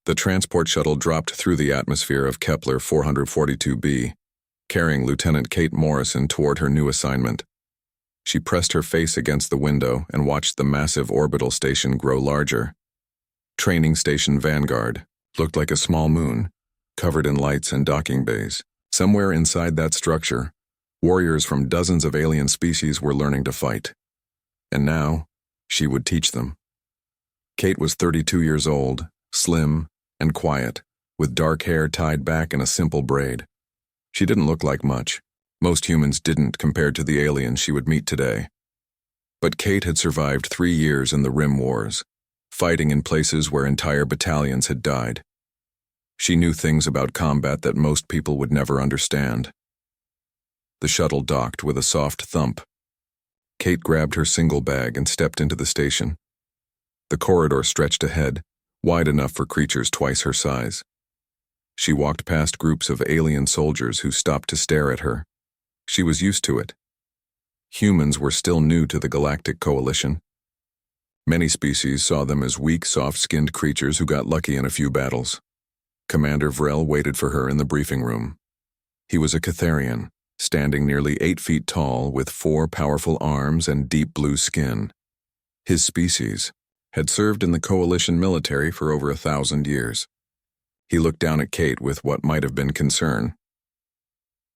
The transport shuttle dropped through the atmosphere of Kepler 442b, carrying Lieutenant Kate Morrison toward her new assignment. She pressed her face against the window and watched the massive orbital station grow larger. Training Station Vanguard looked like a small moon, covered in lights and docking bays. Somewhere inside that structure, warriors from dozens of alien species were learning to fight. And now, she would teach them. Kate was 32 years old, slim and quiet, with dark hair tied back in a simple braid. She didn't look like much. Most humans didn't compared to the aliens she would meet today. But Kate had survived 3 years in the Rim Wars, fighting in places where entire battalions had died. She knew things about combat that most people would never understand. The shuttle docked with a soft thump. Kate grabbed her single bag and stepped into the station. The corridor stretched ahead, wide enough for creatures twice her size. She walked past groups of alien soldiers who stopped to stare at her. She was used to it. Humans were still new to the Galactic Coalition. Many species saw them as weak, soft-skinned creatures who got lucky in a few battles. Commander Vrel waited for her in the briefing room. He was a Catharian, standing nearly 8 feet tall with 4 powerful arms and deep blue skin. His species had served in the Coalition military for over 1,000 years. He looked down at Kate with what might have been concern.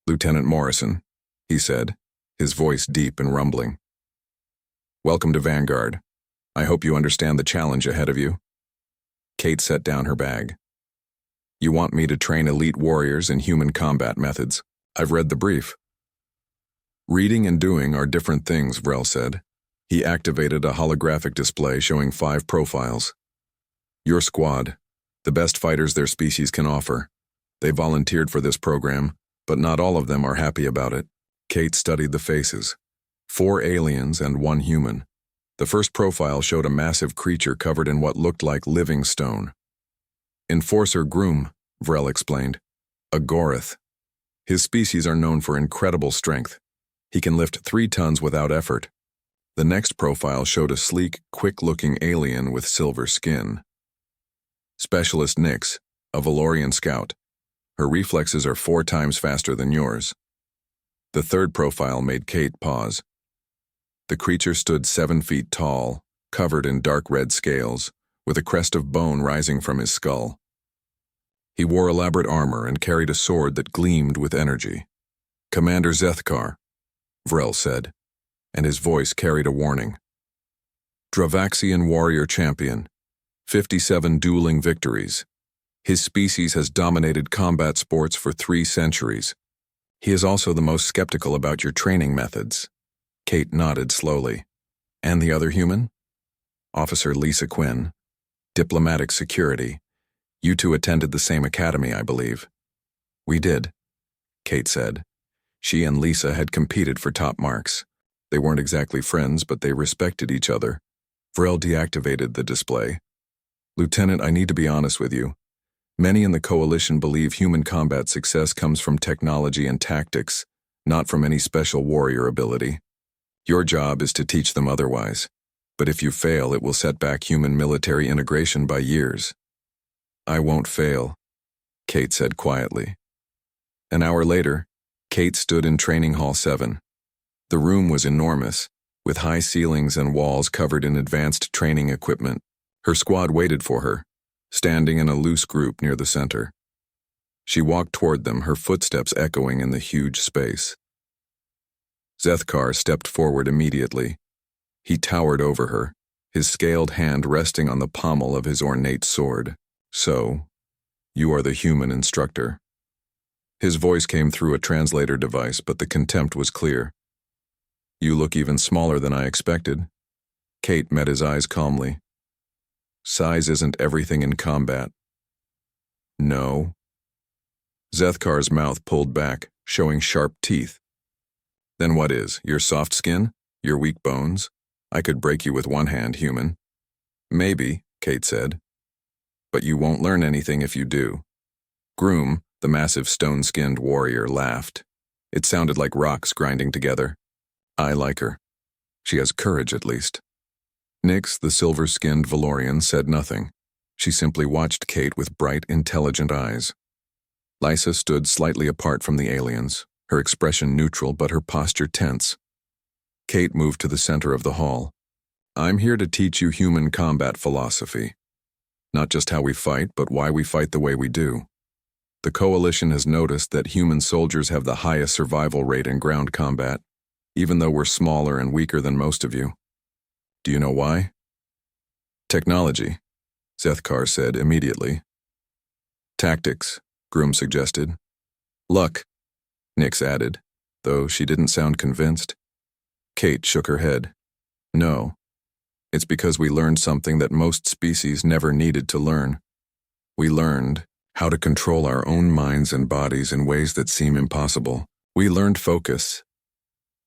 "Lieutenant Morrison," he said, his voice deep and rumbling. "Welcome to Vanguard. I hope you understand the challenge ahead of you." Kate set down her bag. "You want me to train elite warriors in human combat methods. I've read the brief." "Reading and doing are different things," Vrel said. He activated a holographic display showing 5 profiles. "Your squad, the best fighters their species can offer. They volunteered for this program, but not all of them are happy about it." Kate studied the faces. 4 aliens and 1 human. The first profile showed a massive creature covered in what looked like living stone. "Enforcer Groom," Vrel explained. "A Gorith. His species are known for incredible strength. He can lift 3 tons without effort." The next profile showed a sleek, quick-looking alien with silver skin. "Specialist Nyx, a Valorian scout. Her reflexes are 4 times faster than yours." The third profile made Kate pause. The creature stood 7 feet tall, covered in dark red scales, with a crest of bone rising from his skull. He wore elaborate armor and carried a sword that gleamed with energy. "Commander Zethkar," Vrel said, and his voice carried a warning. "Dravaxian warrior champion, 57 dueling victories. His species has dominated combat sports for 3 centuries. He is also the most skeptical about your training methods." Kate nodded slowly. "And the other human?" "Officer Lisa Quinn. Diplomatic security. You two attended the same academy, I believe." "We did," Kate said. She and Lisa had competed for top marks. They weren't exactly friends, but they respected each other. Vrel deactivated the display. "Lieutenant, I need to be honest with you. Many in the Coalition believe human combat success comes from technology and tactics, not from any special warrior ability. Your job is to teach them otherwise, but if you fail, it will set back human military integration by years." "I won't fail," Kate said quietly. An hour later, Kate stood in Training Hall 7. The room was enormous, with high ceilings and walls covered in advanced training equipment. Her squad waited for her, standing in a loose group near the center. She walked toward them, her footsteps echoing in the huge space. Zethkar stepped forward immediately. He towered over her, his scaled hand resting on the pommel of his ornate sword. "So, you are the human instructor." His voice came through a translator device, but the contempt was clear. "You look even smaller than I expected." Kate met his eyes calmly. "Size isn't everything in combat." "No." Zethkar's mouth pulled back, showing sharp teeth. "Then what is? Your soft skin? Your weak bones? I could break you with one hand, human." "Maybe," Kate said. "But you won't learn anything if you do." Groom, the massive stone-skinned warrior, laughed. It sounded like rocks grinding together. "I like her. She has courage, at least." Nyx, the silver-skinned Valorian, said nothing. She simply watched Kate with bright, intelligent eyes. Lysa stood slightly apart from the aliens, her expression neutral but her posture tense. Kate moved to the center of the hall. I'm here to teach you human combat philosophy. Not just how we fight, but why we fight the way we do. The Coalition has noticed that human soldiers have the highest survival rate in ground combat, even though we're smaller and weaker than most of you. Do you know why? Technology, Zethkar said immediately. Tactics, Groom suggested. Luck, Nyx added, though she didn't sound convinced. Kate shook her head. No. It's because we learned something that most species never needed to learn. We learned how to control our own minds and bodies in ways that seem impossible. We learned focus.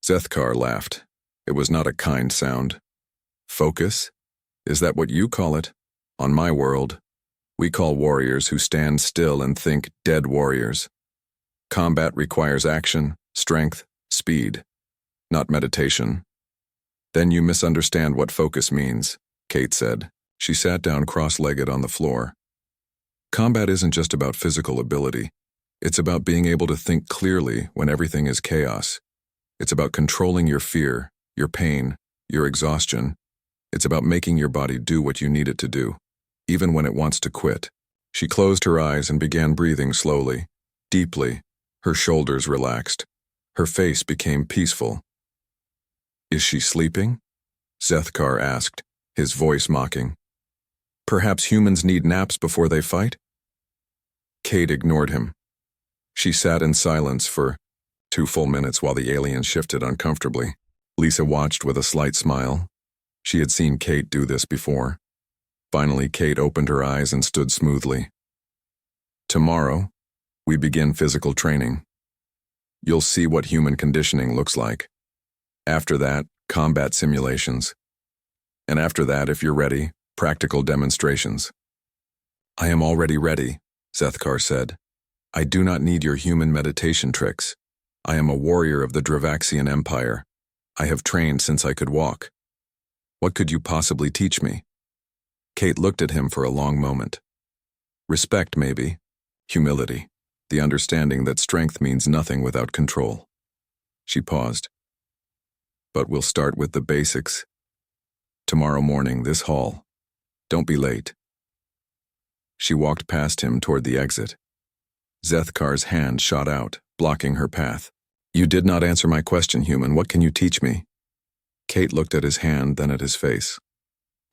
Zethkar laughed. It was not a kind sound. Focus? Is that what you call it? On my world, we call warriors who stand still and think dead warriors. Combat requires action, strength, speed, not meditation. Then you misunderstand what focus means, Kate said. She sat down cross-legged on the floor. Combat isn't just about physical ability. It's about being able to think clearly when everything is chaos. It's about controlling your fear, your pain, your exhaustion. It's about making your body do what you need it to do, even when it wants to quit. She closed her eyes and began breathing slowly, deeply. Her shoulders relaxed. Her face became peaceful. Is she sleeping? Zethkar asked, his voice mocking. Perhaps humans need naps before they fight? Kate ignored him. She sat in silence for 2 full minutes while the alien shifted uncomfortably. Lisa watched with a slight smile. She had seen Kate do this before. Finally, Kate opened her eyes and stood smoothly. Tomorrow, we begin physical training. You'll see what human conditioning looks like. After that, combat simulations. And after that, if you're ready, practical demonstrations. I am already ready, Zethkar said. I do not need your human meditation tricks. I am a warrior of the Dravaxian Empire. I have trained since I could walk. What could you possibly teach me? Kate looked at him for a long moment. Respect, maybe. Humility. The understanding that strength means nothing without control. She paused. But we'll start with the basics. Tomorrow morning, this hall. Don't be late. She walked past him toward the exit. Zethkar's hand shot out, blocking her path. You did not answer my question, human. What can you teach me? Kate looked at his hand, then at his face.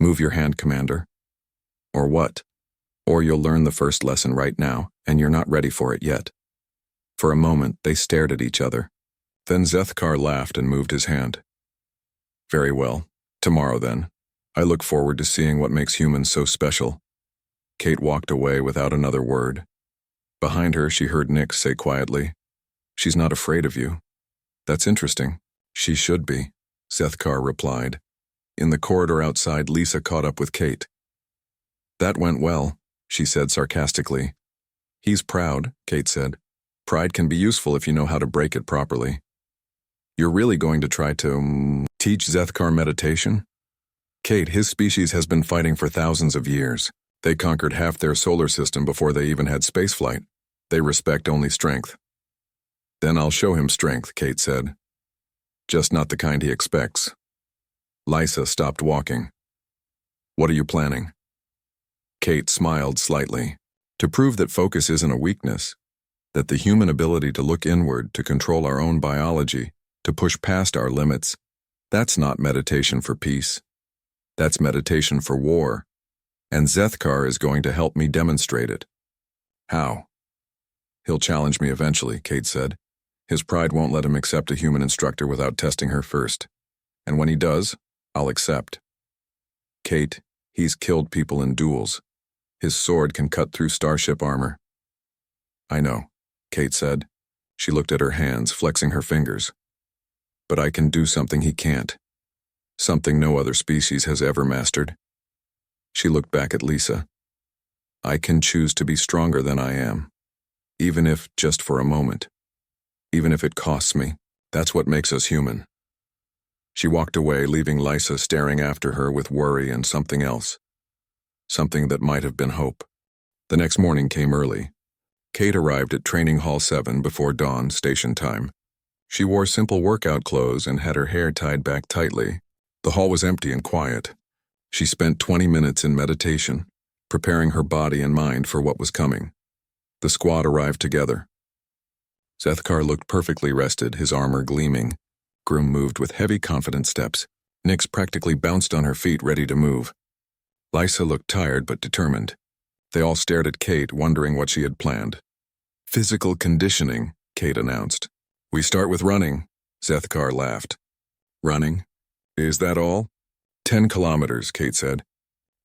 Move your hand, Commander. Or what? Or you'll learn the first lesson right now, and you're not ready for it yet. For a moment, they stared at each other. Then Zethkar laughed and moved his hand. Very well. Tomorrow, then. I look forward to seeing what makes humans so special. Kate walked away without another word. Behind her, she heard Nyx say quietly, She's not afraid of you. That's interesting. She should be, Zethkar replied. In the corridor outside, Lisa caught up with Kate. That went well, she said sarcastically. He's proud, Kate said. Pride can be useful if you know how to break it properly. You're really going to try to, teach Zethkar meditation? Kate, his species has been fighting for thousands of years. They conquered half their solar system before they even had spaceflight. They respect only strength. Then I'll show him strength, Kate said. Just not the kind he expects. Lysa stopped walking. What are you planning? Kate smiled slightly. To prove that focus isn't a weakness, that the human ability to look inward, to control our own biology, to push past our limits, that's not meditation for peace. That's meditation for war. And Zethkar is going to help me demonstrate it. How? He'll challenge me eventually, Kate said. His pride won't let him accept a human instructor without testing her first. And when he does, I'll accept. Kate, he's killed people in duels. His sword can cut through starship armor. I know, Kate said. She looked at her hands, flexing her fingers. But I can do something he can't. Something no other species has ever mastered. She looked back at Lisa. I can choose to be stronger than I am. Even if just for a moment. Even if it costs me. That's what makes us human. She walked away, leaving Lysa staring after her with worry and something else. something that might have been hope. The next morning came early. Kate arrived at Training Hall 7 before dawn, station time. She wore simple workout clothes and had her hair tied back tightly. The hall was empty and quiet. She spent 20 minutes in meditation, preparing her body and mind for what was coming. The squad arrived together. Zethkar looked perfectly rested, his armor gleaming. Groom moved with heavy, confident steps. Nyx practically bounced on her feet, ready to move. Lysa looked tired but determined. They all stared at Kate, wondering what she had planned. "Physical conditioning," Kate announced. "We start with running," Zethkar laughed. "Running? Is that all?" 10 kilometers, Kate said.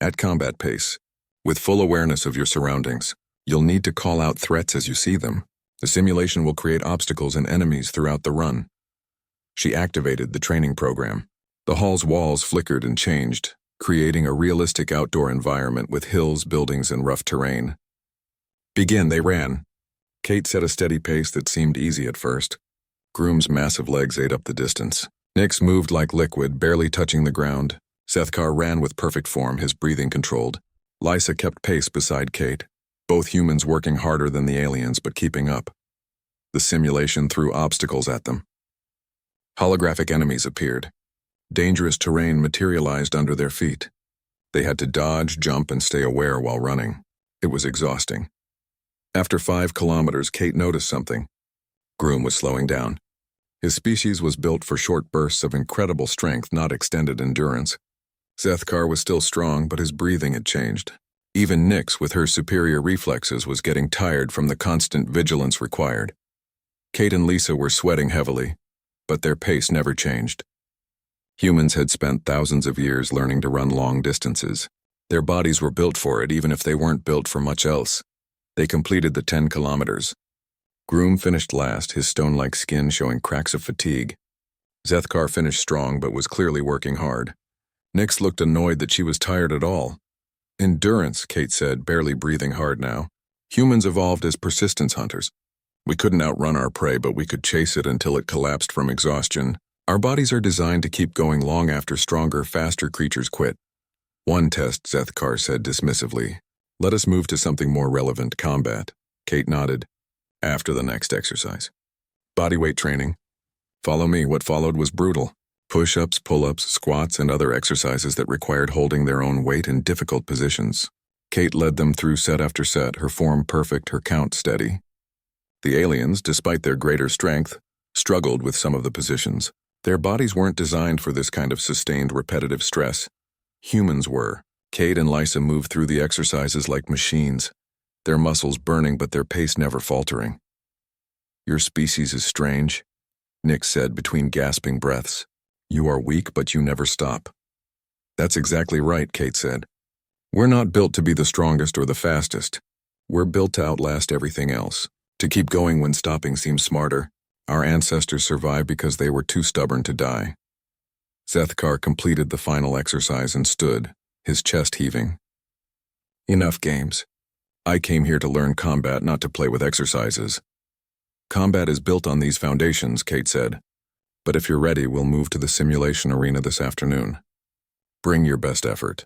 "At combat pace, with full awareness of your surroundings. You'll need to call out threats as you see them. The simulation will create obstacles and enemies throughout the run." She activated the training program. The hall's walls flickered and changed, creating a realistic outdoor environment with hills, buildings, and rough terrain. "Begin," they ran. Kate set a steady pace that seemed easy at first. Groom's massive legs ate up the distance. Nyx moved like liquid, barely touching the ground. Zethkar ran with perfect form, his breathing controlled. Lysa kept pace beside Kate, both humans working harder than the aliens but keeping up. The simulation threw obstacles at them. Holographic enemies appeared. Dangerous terrain materialized under their feet. They had to dodge, jump, and stay aware while running. It was exhausting. After 5 kilometers, Kate noticed something. Groom was slowing down. His species was built for short bursts of incredible strength, not extended endurance. Zethkar was still strong, but his breathing had changed. Even Nyx, with her superior reflexes, was getting tired from the constant vigilance required. Kate and Lysa were sweating heavily, but their pace never changed. Humans had spent thousands of years learning to run long distances. Their bodies were built for it, even if they weren't built for much else. They completed the 10 kilometers. Groom finished last, his stone-like skin showing cracks of fatigue. Zethkar finished strong but was clearly working hard. Nyx looked annoyed that she was tired at all. "Endurance," Kate said, barely breathing hard now. "Humans evolved as persistence hunters. We couldn't outrun our prey, but we could chase it until it collapsed from exhaustion. Our bodies are designed to keep going long after stronger, faster creatures quit." "One test," Zethkar said dismissively. "Let us move to something more relevant, combat." Kate nodded. "After the next exercise. Bodyweight training. Follow me." What followed was brutal. Push-ups, pull-ups, squats, and other exercises that required holding their own weight in difficult positions. Kate led them through set after set, her form perfect, her count steady. The aliens, despite their greater strength, struggled with some of the positions. Their bodies weren't designed for this kind of sustained, repetitive stress. Humans were. Kate and Lysa moved through the exercises like machines, their muscles burning but their pace never faltering. "Your species is strange," Nyx said between gasping breaths. "You are weak, but you never stop." "That's exactly right," Kate said. "We're not built to be the strongest or the fastest. We're built to outlast everything else, to keep going when stopping seems smarter. Our ancestors survived because they were too stubborn to die." Zethkar completed the final exercise and stood, his chest heaving. "Enough games. I came here to learn combat, not to play with exercises." "Combat is built on these foundations," Kate said. "But if you're ready, we'll move to the simulation arena this afternoon. Bring your best effort."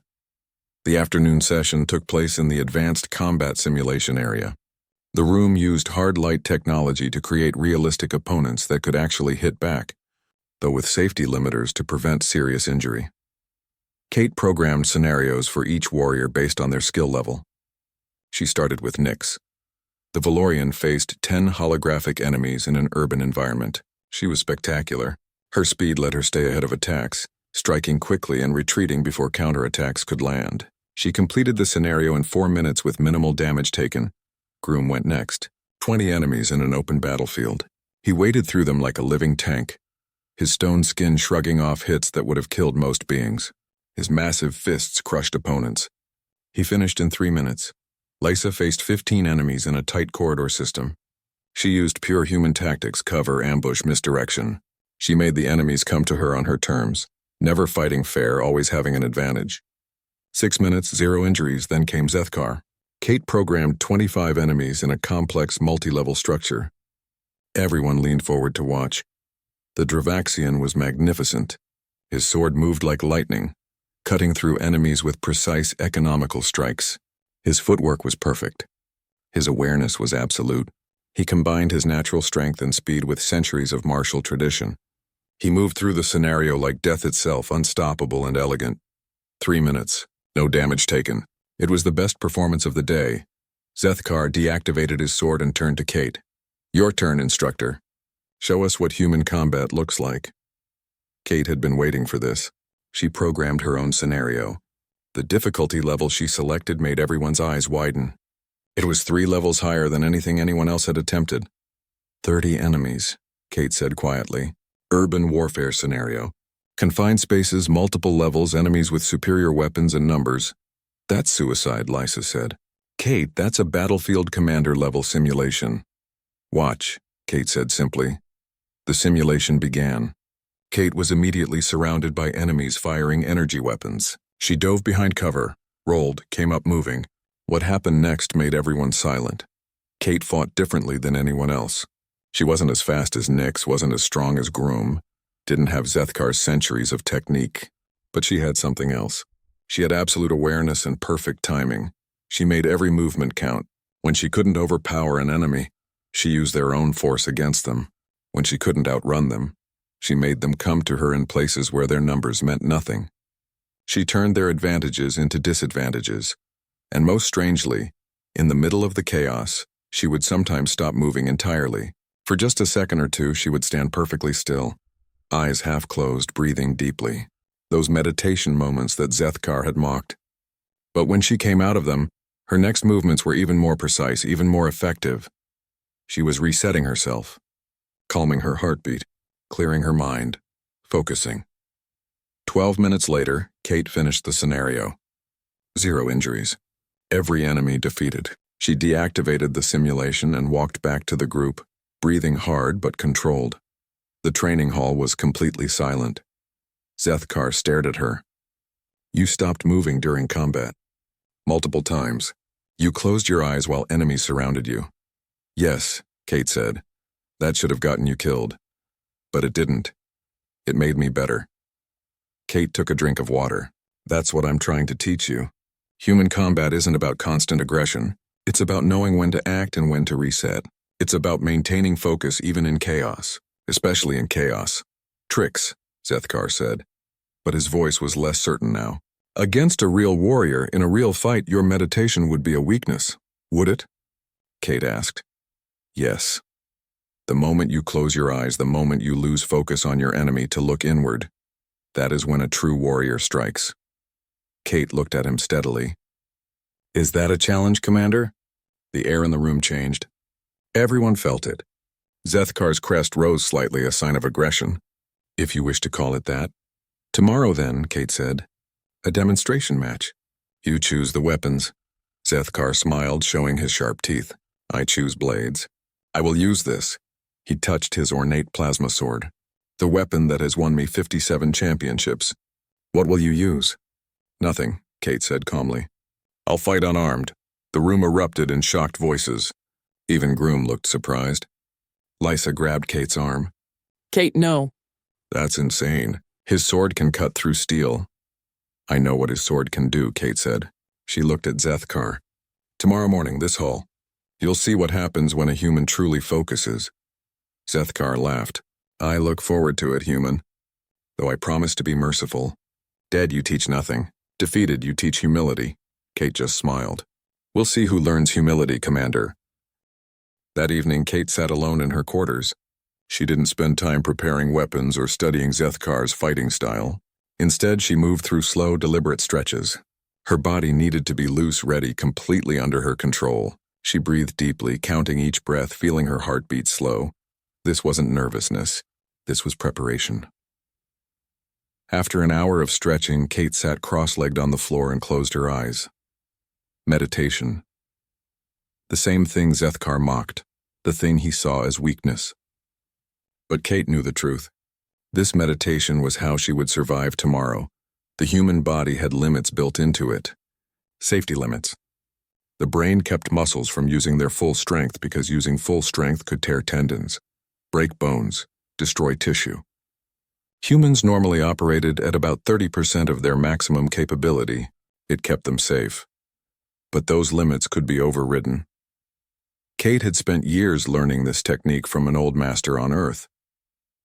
The afternoon session took place in the Advanced Combat Simulation area. The room used hard light technology to create realistic opponents that could actually hit back, though with safety limiters to prevent serious injury. Kate programmed scenarios for each warrior based on their skill level. She started with Nyx. The Valorian faced 10 holographic enemies in an urban environment. She was spectacular. Her speed let her stay ahead of attacks, striking quickly and retreating before counterattacks could land. She completed the scenario in 4 minutes with minimal damage taken. Groom went next. 20 enemies in an open battlefield. He waded through them like a living tank, his stone skin shrugging off hits that would have killed most beings. His massive fists crushed opponents. He finished in 3 minutes. Lysa faced 15 enemies in a tight corridor system. She used pure human tactics: cover, ambush, misdirection. She made the enemies come to her on her terms, never fighting fair, always having an advantage. 6 minutes, 0 injuries, then came Zethkar. Kate programmed 25 enemies in a complex multi-level structure. Everyone leaned forward to watch. The Dravaxian was magnificent. His sword moved like lightning, cutting through enemies with precise, economical strikes. His footwork was perfect. His awareness was absolute. He combined his natural strength and speed with centuries of martial tradition. He moved through the scenario like death itself, unstoppable and elegant. 3 minutes. No damage taken. It was the best performance of the day. Zethkar deactivated his sword and turned to Kate. "Your turn, instructor. Show us what human combat looks like." Kate had been waiting for this. She programmed her own scenario. The difficulty level she selected made everyone's eyes widen. It was 3 levels higher than anything anyone else had attempted. 30 enemies, Kate said quietly. Urban warfare scenario. Confined spaces, multiple levels, enemies with superior weapons and numbers. That's suicide, Lysa said. Kate, that's a battlefield commander level simulation. Watch, Kate said simply. The simulation began. Kate was immediately surrounded by enemies firing energy weapons. She dove behind cover, rolled, came up moving. What happened next made everyone silent. Kate fought differently than anyone else. She wasn't as fast as Nyx, wasn't as strong as Groom, didn't have Zethkar's centuries of technique. But she had something else. She had absolute awareness and perfect timing. She made every movement count. When she couldn't overpower an enemy, she used their own force against them. When she couldn't outrun them, she made them come to her in places where their numbers meant nothing. She turned their advantages into disadvantages. And most strangely, in the middle of the chaos, she would sometimes stop moving entirely. For just a second or two, she would stand perfectly still, eyes half closed, breathing deeply. Those meditation moments that Zethkar had mocked. But when she came out of them, her next movements were even more precise, even more effective. She was resetting herself, calming her heartbeat, clearing her mind, focusing. 12 minutes later, Kate finished the scenario. 0 injuries. Every enemy defeated. She deactivated the simulation and walked back to the group, breathing hard but controlled. The training hall was completely silent. Zethkar stared at her. You stopped moving during combat. Multiple times. You closed your eyes while enemies surrounded you. Yes, Kate said. That should have gotten you killed. But it didn't. It made me better. Kate took a drink of water. That's what I'm trying to teach you. Human combat isn't about constant aggression. It's about knowing when to act and when to reset. It's about maintaining focus even in chaos, especially in chaos. Tricks, Zethkar said. But his voice was less certain now. Against a real warrior, in a real fight, your meditation would be a weakness, would it? Kate asked. Yes. The moment you close your eyes, the moment you lose focus on your enemy to look inward, that is when a true warrior strikes. Kate looked at him steadily. Is that a challenge, Commander? The air in the room changed. Everyone felt it. Zethkar's crest rose slightly, a sign of aggression, if you wish to call it that. Tomorrow then, Kate said. A demonstration match. You choose the weapons. Zethkar smiled, showing his sharp teeth. I choose blades. I will use this. He touched his ornate plasma sword. The weapon that has won me 57 championships. What will you use? Nothing, Kate said calmly. I'll fight unarmed. The room erupted in shocked voices. Even Groom looked surprised. Lysa grabbed Kate's arm. Kate, no. That's insane. His sword can cut through steel. I know what his sword can do, Kate said. She looked at Zethkar. Tomorrow morning, this hall. You'll see what happens when a human truly focuses. Zethkar laughed. I look forward to it, human. Though I promise to be merciful. Dead, you teach nothing. Defeated, you teach humility. Kate just smiled. We'll see who learns humility, Commander. That evening, Kate sat alone in her quarters. She didn't spend time preparing weapons or studying Zethkar's fighting style. Instead, she moved through slow, deliberate stretches. Her body needed to be loose, ready, completely under her control. She breathed deeply, counting each breath, feeling her heartbeat slow. This wasn't nervousness. This was preparation. After an hour of stretching, Kate sat cross-legged on the floor and closed her eyes. Meditation. The same thing Zethkar mocked, the thing he saw as weakness. But Kate knew the truth. This meditation was how she would survive tomorrow. The human body had limits built into it. Safety limits. The brain kept muscles from using their full strength because using full strength could tear tendons, break bones, destroy tissue. Humans normally operated at about 30% of their maximum capability. It kept them safe. But those limits could be overridden. Kate had spent years learning this technique from an old master on Earth.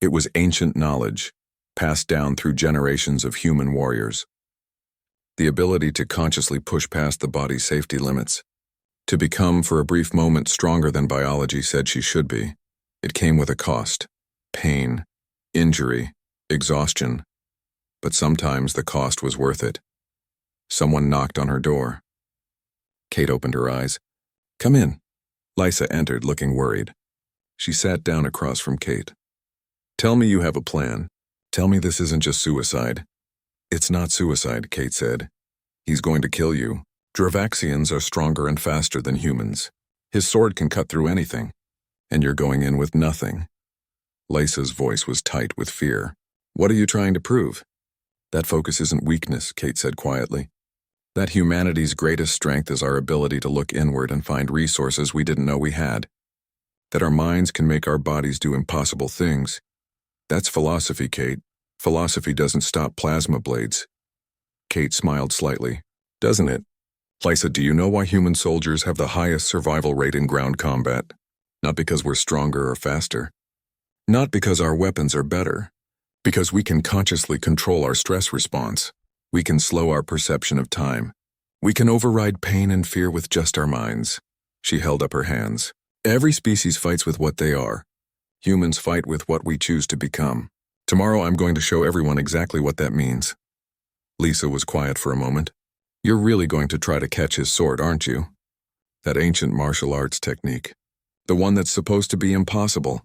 It was ancient knowledge, passed down through generations of human warriors. The ability to consciously push past the body's safety limits, to become, for a brief moment, stronger than biology said she should be. It came with a cost: pain, injury, exhaustion. But sometimes the cost was worth it. Someone knocked on her door. Kate opened her eyes. "Come in." Lysa entered, looking worried. She sat down across from Kate. "Tell me you have a plan. Tell me this isn't just suicide." "It's not suicide," Kate said. "He's going to kill you. Dravaxians are stronger and faster than humans. His sword can cut through anything. And you're going in with nothing." Lysa's voice was tight with fear. "What are you trying to prove?" "That focus isn't weakness," Kate said quietly. "That humanity's greatest strength is our ability to look inward and find resources we didn't know we had. That our minds can make our bodies do impossible things. That's philosophy, Kate. Philosophy doesn't stop plasma blades." Kate smiled slightly. "Doesn't it? Lysa, do you know why human soldiers have the highest survival rate in ground combat? Not because we're stronger or faster. Not because our weapons are better. Because we can consciously control our stress response. We can slow our perception of time. We can override pain and fear with just our minds." She held up her hands. "Every species fights with what they are. Humans fight with what we choose to become. Tomorrow I'm going to show everyone exactly what that means." Lysa was quiet for a moment. "You're really going to try to catch his sword, aren't you? That ancient martial arts technique. The one that's supposed to be impossible."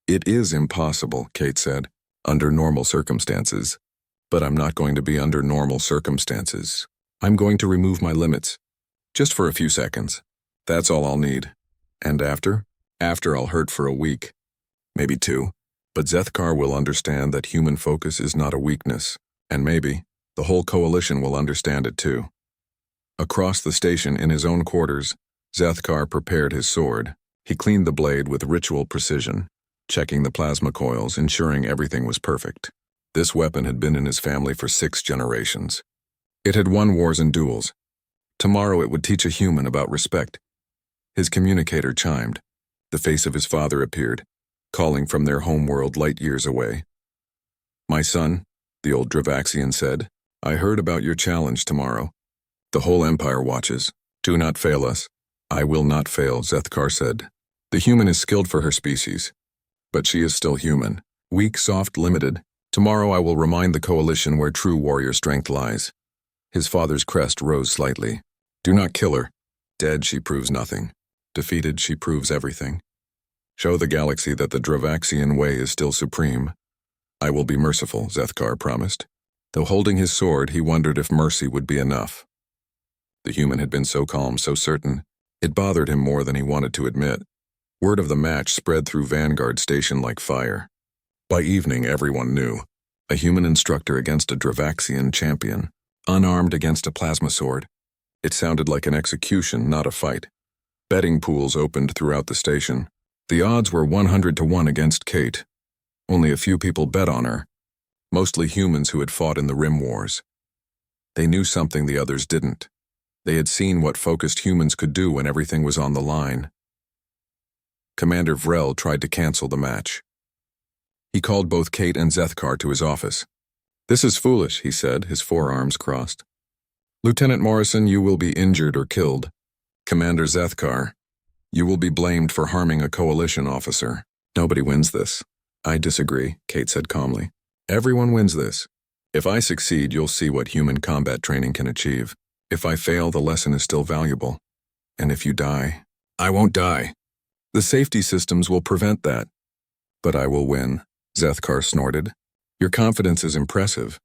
"It is impossible," Kate said, "under normal circumstances. But I'm not going to be under normal circumstances. I'm going to remove my limits. Just for a few seconds. That's all I'll need. And after? After I'll hurt for a week. Maybe 2. But Zethkar will understand that human focus is not a weakness. And maybe the whole coalition will understand it too." Across the station in his own quarters, Zethkar prepared his sword. He cleaned the blade with ritual precision, checking the plasma coils, ensuring everything was perfect. This weapon had been in his family for 6 generations. It had won wars and duels. Tomorrow it would teach a human about respect. His communicator chimed. The face of his father appeared, calling from their homeworld light years away. "My son," the old Dravaxian said, "I heard about your challenge tomorrow. The whole Empire watches. Do not fail us." "I will not fail," Zethkar said. "The human is skilled for her species. But she is still human. Weak, soft, limited. Tomorrow I will remind the coalition where true warrior strength lies." His father's crest rose slightly. "Do not kill her. Dead, she proves nothing. Defeated, she proves everything. Show the galaxy that the Dravaxian way is still supreme." "I will be merciful," Zethkar promised. Though holding his sword, he wondered if mercy would be enough. The human had been so calm, so certain. It bothered him more than he wanted to admit. Word of the match spread through Vanguard Station like fire. By evening, everyone knew. A human instructor against a Dravaxian champion, unarmed against a plasma sword. It sounded like an execution, not a fight. Betting pools opened throughout the station. The odds were 100 to 1 against Kate. Only a few people bet on her, mostly humans who had fought in the Rim Wars. They knew something the others didn't. They had seen what focused humans could do when everything was on the line. Commander Vrel tried to cancel the match. He called both Kate and Zethkar to his office. "This is foolish," he said, his forearms crossed. "Lieutenant Morrison, you will be injured or killed. Commander Zethkar, you will be blamed for harming a coalition officer. Nobody wins this." "I disagree," Kate said calmly. "Everyone wins this. If I succeed, you'll see what human combat training can achieve. If I fail, the lesson is still valuable. And if you die, I won't die. The safety systems will prevent that." "But I will win," Zethkar snorted. "Your confidence is impressive."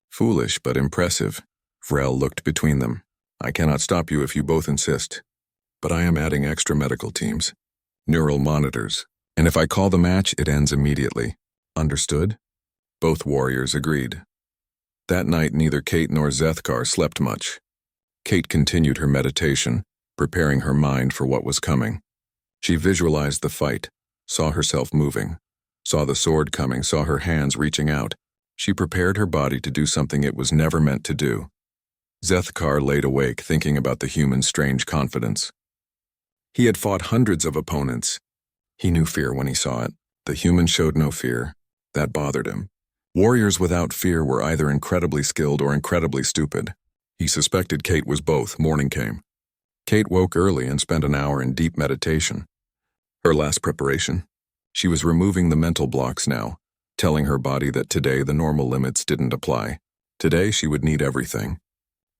"Foolish, but impressive." Vrel looked between them. "I cannot stop you if you both insist. But I am adding extra medical teams. Neural monitors. And if I call the match, it ends immediately. Understood?" Both warriors agreed. That night, neither Kate nor Zethkar slept much. Kate continued her meditation, preparing her mind for what was coming. She visualized the fight, saw herself moving, saw the sword coming, saw her hands reaching out, She prepared her body to do something it was never meant to do. Zethkar laid awake thinking about the human's strange confidence. He had fought hundreds of opponents. He knew fear when he saw it. The human showed no fear. That bothered him. Warriors without fear were either incredibly skilled or incredibly stupid. He suspected Kate was both. Morning came. Kate woke early and spent an hour in deep meditation. Her last preparation. She was removing the mental blocks now, telling her body that today the normal limits didn't apply. Today she would need everything.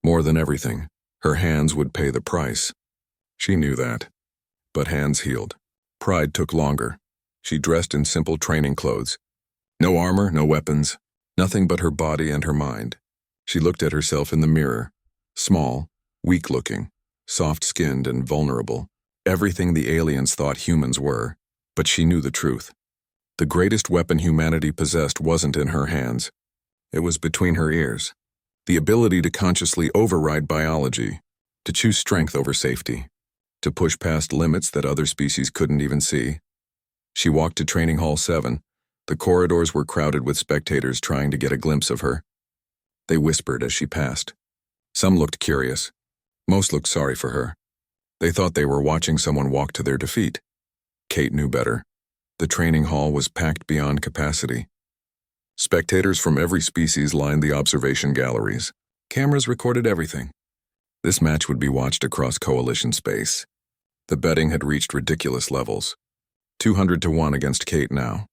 More than everything, her hands would pay the price. She knew that. But hands healed. Pride took longer. She dressed in simple training clothes. No armor, no weapons, nothing but her body and her mind. She looked at herself in the mirror. Small, weak-looking, soft-skinned and vulnerable. Everything the aliens thought humans were. But she knew the truth. The greatest weapon humanity possessed wasn't in her hands. It was between her ears. The ability to consciously override biology, to choose strength over safety, to push past limits that other species couldn't even see. She walked to Training Hall 7. The corridors were crowded with spectators trying to get a glimpse of her. They whispered as she passed. Some looked curious. Most looked sorry for her. They thought they were watching someone walk to their defeat. Kate knew better. The training hall was packed beyond capacity. Spectators from every species lined the observation galleries. Cameras recorded everything. This match would be watched across Coalition space. The betting had reached ridiculous levels. 200 to 1 against Kate now.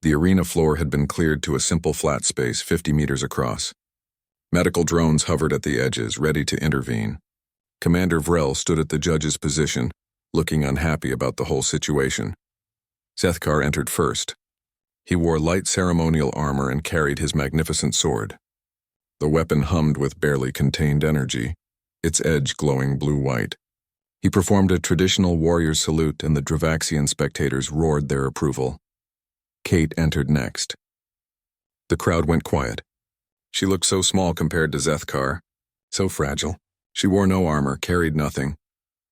The arena floor had been cleared to a simple flat space 50 meters across. Medical drones hovered at the edges, ready to intervene. Commander Vrel stood at the judge's position, looking unhappy about the whole situation. Zethkar entered first. He wore light ceremonial armor and carried his magnificent sword. The weapon hummed with barely contained energy, its edge glowing blue-white. He performed a traditional warrior's salute and the Dravaxian spectators roared their approval. Kate entered next. The crowd went quiet. She looked so small compared to Zethkar, so fragile. She wore no armor, carried nothing,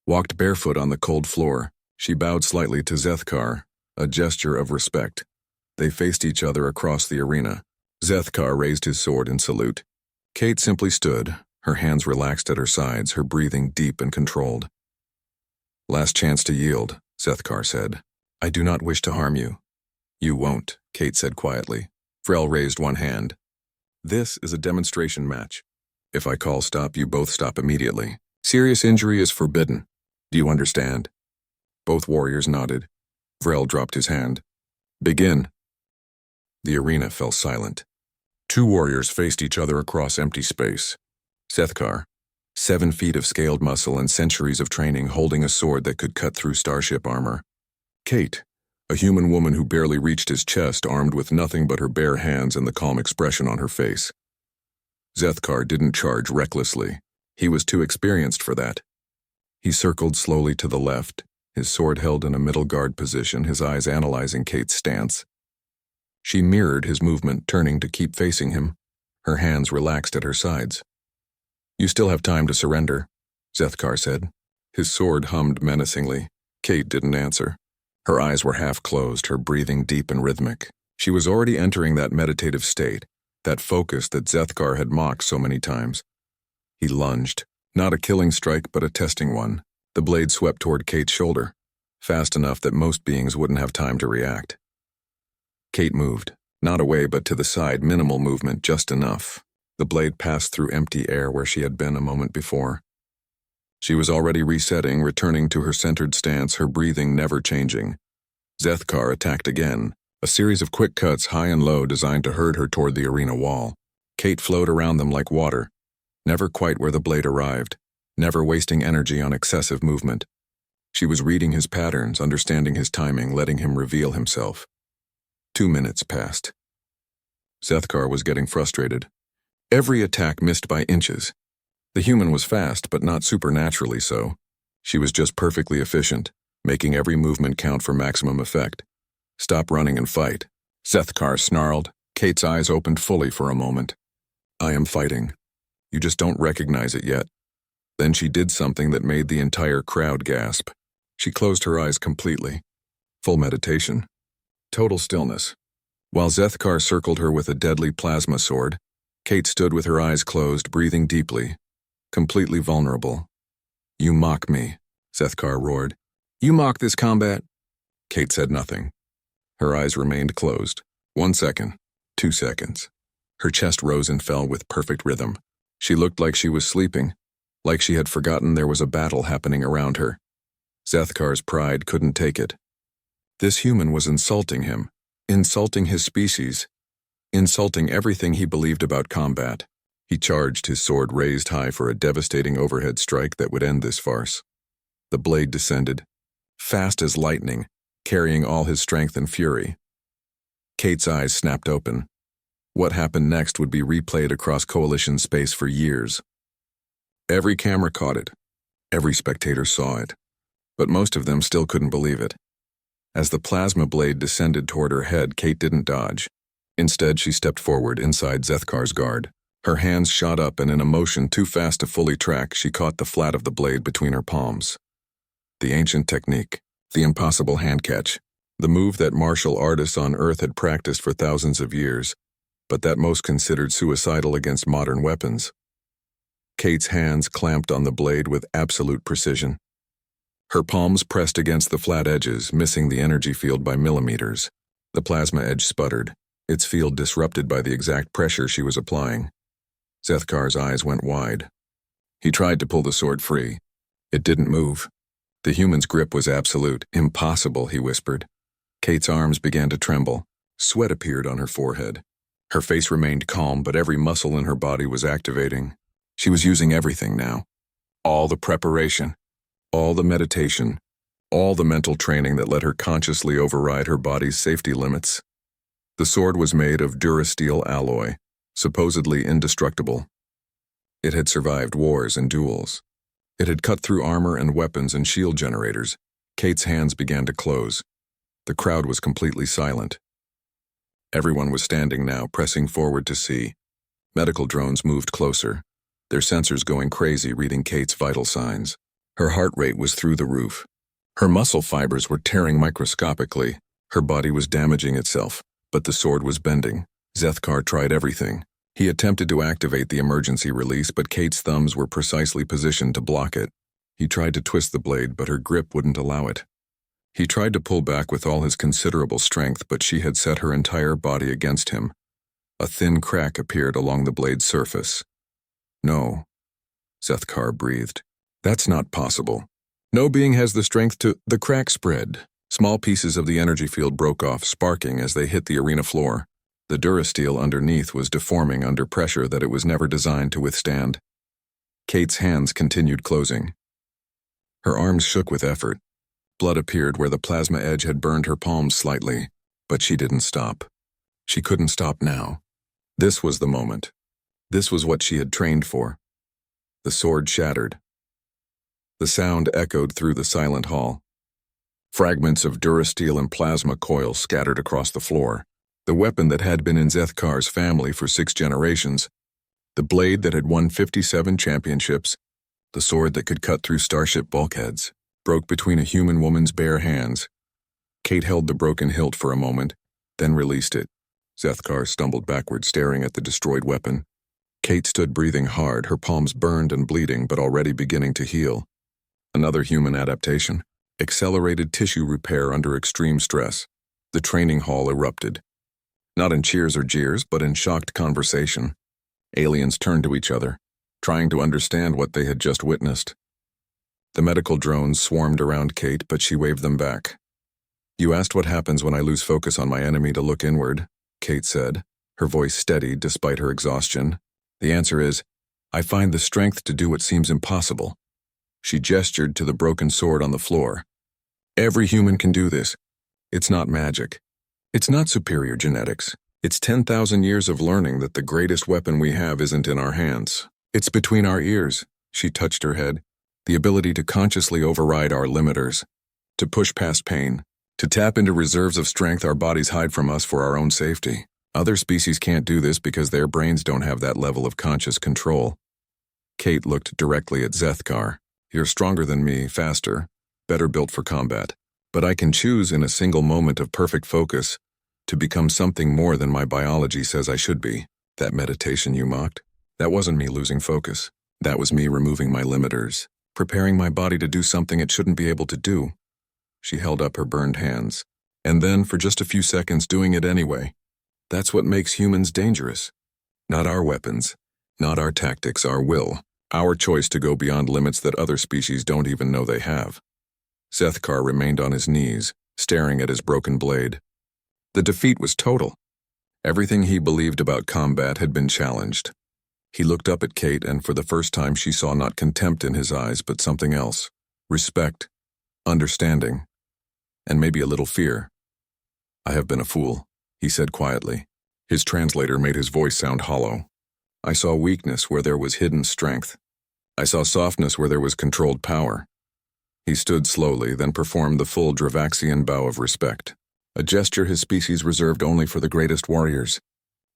walked barefoot on the cold floor. She bowed slightly to Zethkar, a gesture of respect. They faced each other across the arena. Zethkar raised his sword in salute. Kate simply stood, her hands relaxed at her sides, her breathing deep and controlled. "Last chance to yield," Zethkar said. "I do not wish to harm you." "You won't," Kate said quietly. Vrel raised one hand. "This is a demonstration match. If I call stop, you both stop immediately. Serious injury is forbidden. Do you understand?" Both warriors nodded. Vrel dropped his hand. "Begin." The arena fell silent. Two warriors faced each other across empty space. Zethkar, 7 feet of scaled muscle and centuries of training, holding a sword that could cut through starship armor. Kate, a human woman who barely reached his chest, armed with nothing but her bare hands and the calm expression on her face. Zethkar didn't charge recklessly. He was too experienced for that. He circled slowly to the left, his sword held in a middle guard position, his eyes analyzing Kate's stance. She mirrored his movement, turning to keep facing him, her hands relaxed at her sides. "You still have time to surrender," Zethkar said. His sword hummed menacingly. Kate didn't answer. Her eyes were half closed, her breathing deep and rhythmic. She was already entering that meditative state, that focus that Zethkar had mocked so many times. He lunged, not a killing strike but a testing one. The blade swept toward Kate's shoulder, fast enough that most beings wouldn't have time to react. Kate moved, not away but to the side, minimal movement, just enough. The blade passed through empty air where she had been a moment before. She was already resetting, returning to her centered stance, her breathing never changing. Zethkar attacked again, a series of quick cuts high and low designed to herd her toward the arena wall. Kate flowed around them like water, never quite where the blade arrived, never wasting energy on excessive movement. She was reading his patterns, understanding his timing, letting him reveal himself. 2 minutes passed. Zethkar was getting frustrated. Every attack missed by inches. The human was fast, but not supernaturally so. She was just perfectly efficient, making every movement count for maximum effect. "Stop running and fight," Zethkar snarled. Kate's eyes opened fully for a moment. "I am fighting. You just don't recognize it yet." Then she did something that made the entire crowd gasp. She closed her eyes completely. Full meditation. Total stillness. While Zethkar circled her with a deadly plasma sword, Kate stood with her eyes closed, breathing deeply, completely vulnerable. "You mock me," Zethkar roared. "You mock this combat?" Kate said nothing. Her eyes remained closed. 1 second, 2 seconds. Her chest rose and fell with perfect rhythm. She looked like she was sleeping, like she had forgotten there was a battle happening around her. Zethkar's pride couldn't take it. This human was insulting him, insulting his species, insulting everything he believed about combat. He charged, his sword raised high for a devastating overhead strike that would end this farce. The blade descended, fast as lightning, carrying all his strength and fury. Kate's eyes snapped open. What happened next would be replayed across Coalition space for years. Every camera caught it. Every spectator saw it. But most of them still couldn't believe it. As the plasma blade descended toward her head, Kate didn't dodge. Instead, she stepped forward inside Zethkar's guard. Her hands shot up, and in a motion too fast to fully track, she caught the flat of the blade between her palms. The ancient technique, the impossible hand catch, the move that martial artists on Earth had practiced for thousands of years, but that most considered suicidal against modern weapons. Kate's hands clamped on the blade with absolute precision. Her palms pressed against the flat edges, missing the energy field by millimeters. The plasma edge sputtered, its field disrupted by the exact pressure she was applying. Zethkar's eyes went wide. He tried to pull the sword free. It didn't move. The human's grip was absolute. "Impossible," he whispered. Kate's arms began to tremble. Sweat appeared on her forehead. Her face remained calm, but every muscle in her body was activating. She was using everything now. All the preparation, all the meditation, all the mental training that let her consciously override her body's safety limits. The sword was made of durasteel alloy, supposedly indestructible. It had survived wars and duels. It had cut through armor and weapons and shield generators. Kate's hands began to close. The crowd was completely silent. Everyone was standing now, pressing forward to see. Medical drones moved closer, their sensors going crazy, reading Kate's vital signs. Her heart rate was through the roof. Her muscle fibers were tearing microscopically. Her body was damaging itself, but the sword was bending. Zethkar tried everything. He attempted to activate the emergency release, but Kate's thumbs were precisely positioned to block it. He tried to twist the blade, but her grip wouldn't allow it. He tried to pull back with all his considerable strength, but she had set her entire body against him. A thin crack appeared along the blade's surface. "No," Zethkar breathed. "That's not possible. No being has the strength to—" The crack spread. Small pieces of the energy field broke off, sparking as they hit the arena floor. The durasteel underneath was deforming under pressure that it was never designed to withstand. Kate's hands continued closing. Her arms shook with effort. Blood appeared where the plasma edge had burned her palms slightly, but she didn't stop. She couldn't stop now. This was the moment. This was what she had trained for. The sword shattered. The sound echoed through the silent hall. Fragments of durasteel and plasma coils scattered across the floor. The weapon that had been in Zethkar's family for 6 generations, the blade that had won 57 championships, the sword that could cut through starship bulkheads, broke between a human woman's bare hands. Kate held the broken hilt for a moment, then released it. Zethkar stumbled backward, staring at the destroyed weapon. Kate stood breathing hard, her palms burned and bleeding, but already beginning to heal. Another human adaptation. Accelerated tissue repair under extreme stress. The training hall erupted. Not in cheers or jeers, but in shocked conversation. Aliens turned to each other, trying to understand what they had just witnessed. The medical drones swarmed around Kate, but she waved them back. "You asked what happens when I lose focus on my enemy to look inward," Kate said, her voice steady despite her exhaustion. "The answer is, I find the strength to do what seems impossible." She gestured to the broken sword on the floor. "Every human can do this. It's not magic. It's not superior genetics. It's 10,000 years of learning that the greatest weapon we have isn't in our hands. It's between our ears." She touched her head. "The ability to consciously override our limiters, to push past pain, to tap into reserves of strength our bodies hide from us for our own safety. Other species can't do this because their brains don't have that level of conscious control." Kate looked directly at Zethkar. "You're stronger than me, faster, better built for combat. But I can choose in a single moment of perfect focus To become something more than my biology says I should be. That meditation you mocked? That wasn't me losing focus. That was me removing my limiters, preparing my body to do something it shouldn't be able to do. She held up her burned hands. And then, for just a few seconds, doing it anyway. That's what makes humans dangerous. Not our weapons, not our tactics, our will, our choice to go beyond limits that other species don't even know they have. Zethkar remained on his knees, staring at his broken blade. The defeat was total. Everything he believed about combat had been challenged. He looked up at Kate, and for the first time she saw not contempt in his eyes, but something else. Respect, understanding, and maybe a little fear. I have been a fool, he said quietly. His translator made his voice sound hollow. I saw weakness where there was hidden strength. I saw softness where there was controlled power. He stood slowly, then performed the full Dravaxian bow of respect, a gesture his species reserved only for the greatest warriors.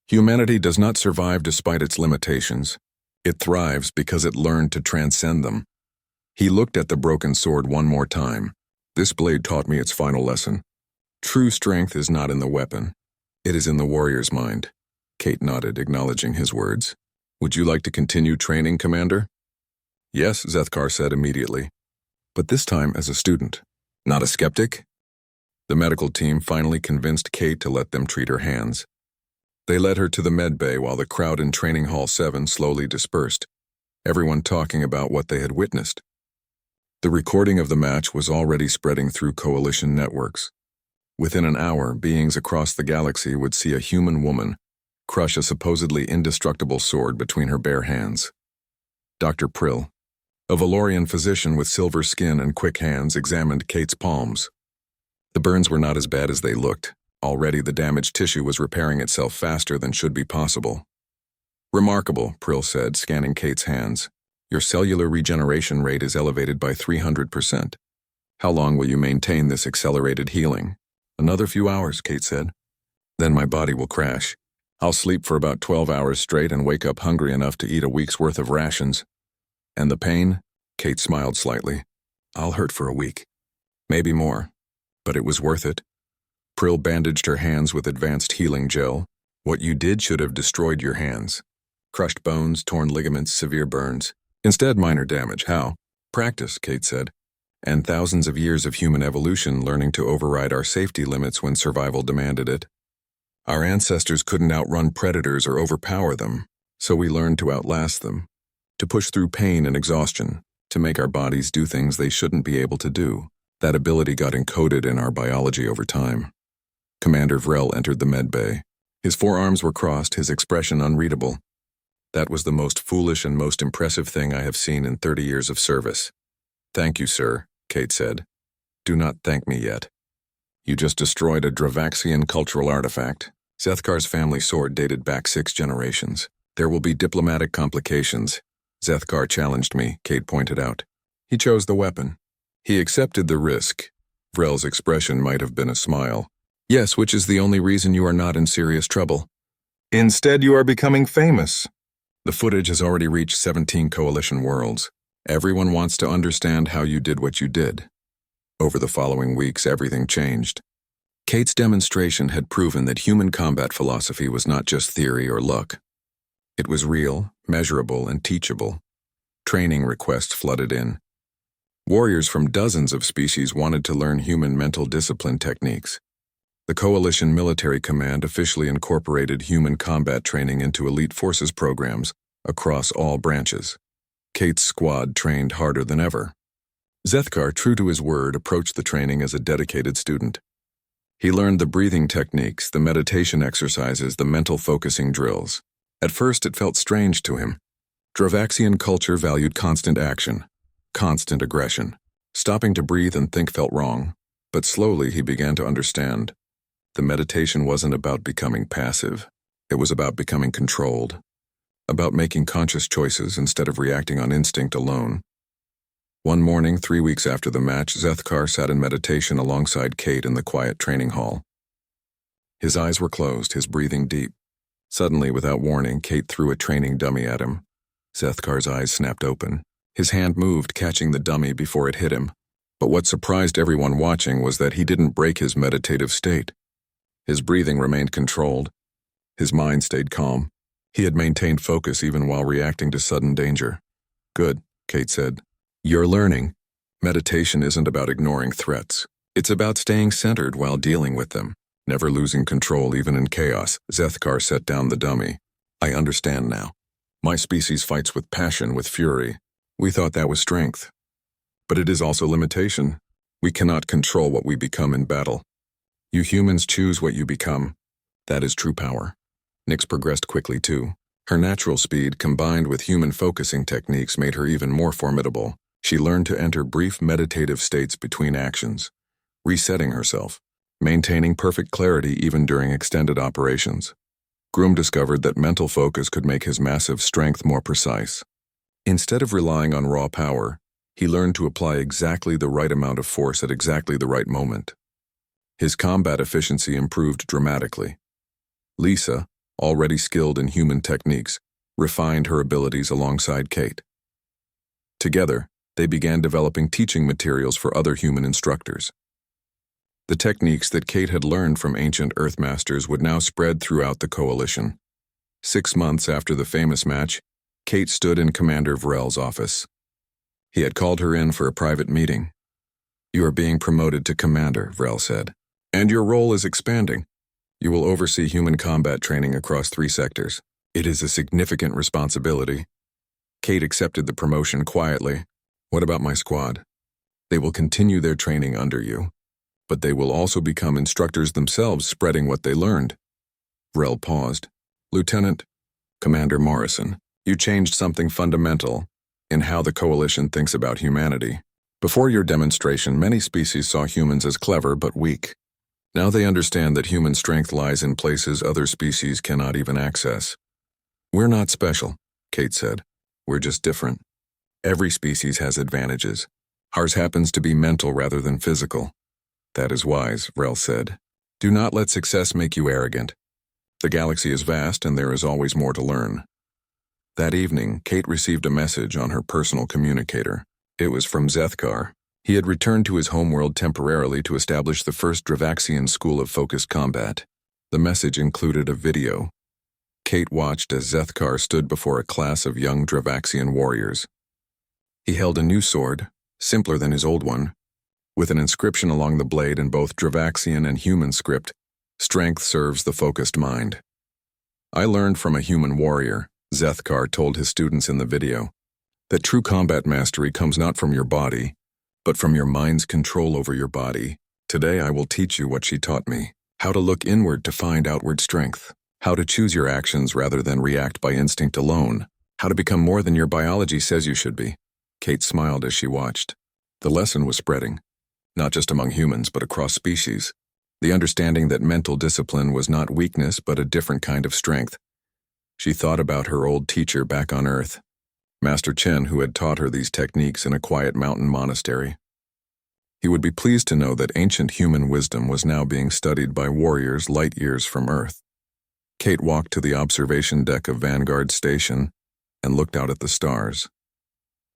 Humanity does not survive despite its limitations. It thrives because it learned to transcend them. He looked at the broken sword one more time. This blade taught me its final lesson. True strength is not in the weapon. It is in the warrior's mind. Kate nodded, acknowledging his words. Would you like to continue training, Commander? Yes, Zethkar said immediately. But this time as a student, not a skeptic? The medical team finally convinced Kate to let them treat her hands. They led her to the med bay while the crowd in Training Hall 7 slowly dispersed, everyone talking about what they had witnessed. The recording of the match was already spreading through coalition networks. Within an hour, beings across the galaxy would see a human woman crush a supposedly indestructible sword between her bare hands. Dr. Prill, a Valorian physician with silver skin and quick hands, examined Kate's palms. The burns were not as bad as they looked. Already the damaged tissue was repairing itself faster than should be possible. Remarkable, Prill said, scanning Kate's hands. Your cellular regeneration rate is elevated by 300%. How long will you maintain this accelerated healing? Another few hours, Kate said. Then my body will crash. I'll sleep for about 12 hours straight and wake up hungry enough to eat a week's worth of rations. And the pain? Kate smiled slightly. I'll hurt for a week. Maybe more. But it was worth it. Prill bandaged her hands with advanced healing gel. What you did should have destroyed your hands. Crushed bones, torn ligaments, severe burns. Instead, minor damage. How? Practice, Kate said. And thousands of years of human evolution learning to override our safety limits when survival demanded it. Our ancestors couldn't outrun predators or overpower them, so we learned to outlast them, to push through pain and exhaustion, to make our bodies do things they shouldn't be able to do. That ability got encoded in our biology over time. Commander Vrel entered the med bay. His forearms were crossed, his expression unreadable. That was the most foolish and most impressive thing I have seen in 30 years of service. Thank you, sir, Kate said. Do not thank me yet. You just destroyed a Dravaxian cultural artifact. Zethkar's family sword dated back 6 generations. There will be diplomatic complications. Zethkar challenged me, Kate pointed out. He chose the weapon. He accepted the risk. Vrel's expression might have been a smile. Yes, which is the only reason you are not in serious trouble. Instead, you are becoming famous. The footage has already reached 17 coalition worlds. Everyone wants to understand how you did what you did. Over the following weeks, everything changed. Kate's demonstration had proven that human combat philosophy was not just theory or luck. It was real, measurable, and teachable. Training requests flooded in. Warriors from dozens of species wanted to learn human mental discipline techniques. The Coalition Military Command officially incorporated human combat training into elite forces programs across all branches. Kate's squad trained harder than ever. Zethkar, true to his word, approached the training as a dedicated student. He learned the breathing techniques, the meditation exercises, the mental focusing drills. At first, it felt strange to him. Dravaxian culture valued constant action, constant aggression. Stopping to breathe and think felt wrong, but slowly he began to understand. The meditation wasn't about becoming passive. It was about becoming controlled, about making conscious choices instead of reacting on instinct alone. One morning, 3 weeks after the match, Zethkar sat in meditation alongside Kate in the quiet training hall. His eyes were closed, his breathing deep. Suddenly, without warning, Kate threw a training dummy at him. Zethkar's eyes snapped open. His hand moved, catching the dummy before it hit him. But what surprised everyone watching was that he didn't break his meditative state. His breathing remained controlled. His mind stayed calm. He had maintained focus even while reacting to sudden danger. Good, Kate said. You're learning. Meditation isn't about ignoring threats. It's about staying centered while dealing with them, never losing control even in chaos. Zethkar set down the dummy. I understand now. My species fights with passion, with fury. We thought that was strength. But it is also limitation. We cannot control what we become in battle. You humans choose what you become. That is true power. Nyx progressed quickly too. Her natural speed combined with human focusing techniques made her even more formidable. She learned to enter brief meditative states between actions, resetting herself, maintaining perfect clarity even during extended operations. Groom discovered that mental focus could make his massive strength more precise. Instead of relying on raw power, he learned to apply exactly the right amount of force at exactly the right moment. His combat efficiency improved dramatically. Lisa, already skilled in human techniques, refined her abilities alongside Kate. Together, they began developing teaching materials for other human instructors. The techniques that Kate had learned from ancient Earthmasters would now spread throughout the Coalition. 6 months after the famous match, Kate stood in Commander Vrel's office. He had called her in for a private meeting. You are being promoted to Commander, Vrel said. And your role is expanding. You will oversee human combat training across 3 sectors. It is a significant responsibility. Kate accepted the promotion quietly. What about my squad? They will continue their training under you, but they will also become instructors themselves, spreading what they learned. Vrel paused. Lieutenant, Commander Morrison, you changed something fundamental in how the Coalition thinks about humanity. Before your demonstration, many species saw humans as clever but weak. Now they understand that human strength lies in places other species cannot even access. We're not special, Kate said. We're just different. Every species has advantages. Ours happens to be mental rather than physical. That is wise, Vrel said. Do not let success make you arrogant. The galaxy is vast and there is always more to learn. That evening, Kate received a message on her personal communicator. It was from Zethkar. He had returned to his homeworld temporarily to establish the first Dravaxian school of focused combat. The message included a video. Kate watched as Zethkar stood before a class of young Dravaxian warriors. He held a new sword, simpler than his old one, with an inscription along the blade in both Dravaxian and human script. Strength serves the focused mind. I learned from a human warrior, Zethkar told his students in the video, that true combat mastery comes not from your body, but from your mind's control over your body. Today I will teach you what she taught me, how to look inward to find outward strength, how to choose your actions rather than react by instinct alone, how to become more than your biology says you should be. Kate smiled as she watched. The lesson was spreading, not just among humans but across species. The understanding that mental discipline was not weakness but a different kind of strength. She thought about her old teacher back on Earth, Master Chen, who had taught her these techniques in a quiet mountain monastery. He would be pleased to know that ancient human wisdom was now being studied by warriors light years from Earth. Kate walked to the observation deck of Vanguard Station and looked out at the stars.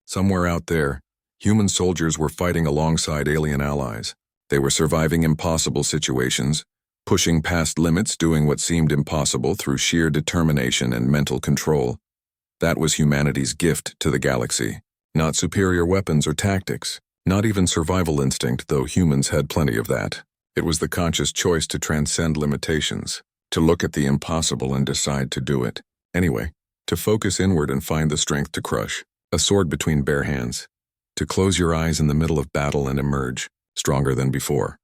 Somewhere out there, human soldiers were fighting alongside alien allies. They were surviving impossible situations, pushing past limits, doing what seemed impossible through sheer determination and mental control. That was humanity's gift to the galaxy. Not superior weapons or tactics, not even survival instinct, though humans had plenty of that. It was the conscious choice to transcend limitations, to look at the impossible and decide to do it. Anyway, to focus inward and find the strength to crush, a sword between bare hands, to close your eyes in the middle of battle and emerge, stronger than before.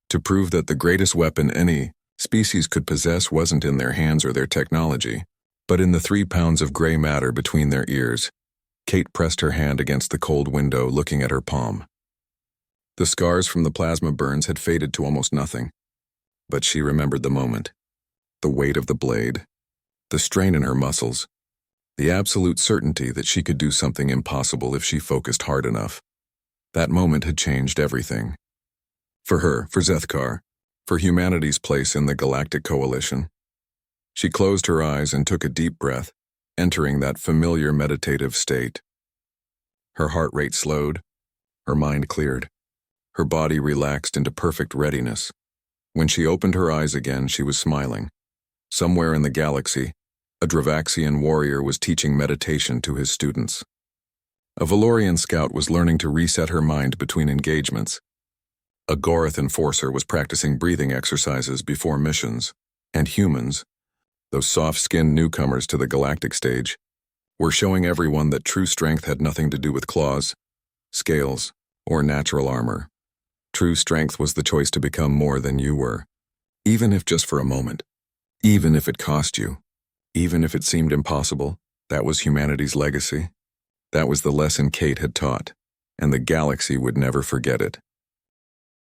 To prove that the greatest weapon any species could possess wasn't in their hands or their technology, but in the 3 pounds of gray matter between their ears. Kate pressed her hand against the cold window, looking at her palm. The scars from the plasma burns had faded to almost nothing, but she remembered the moment. The weight of the blade, the strain in her muscles, the absolute certainty that she could do something impossible if she focused hard enough. That moment had changed everything. For her, for Zethkar, for humanity's place in the Galactic Coalition. She closed her eyes and took a deep breath, entering that familiar meditative state. Her heart rate slowed, her mind cleared, her body relaxed into perfect readiness. When she opened her eyes again, she was smiling. Somewhere in the galaxy, a Dravaxian warrior was teaching meditation to his students. A Valorian scout was learning to reset her mind between engagements. A Gorath enforcer was practicing breathing exercises before missions. And humans, those soft-skinned newcomers to the galactic stage, were showing everyone that true strength had nothing to do with claws, scales, or natural armor. True strength was the choice to become more than you were, even if just for a moment, even if it cost you, even if it seemed impossible. That was humanity's legacy. That was the lesson Kate had taught, and the galaxy would never forget it.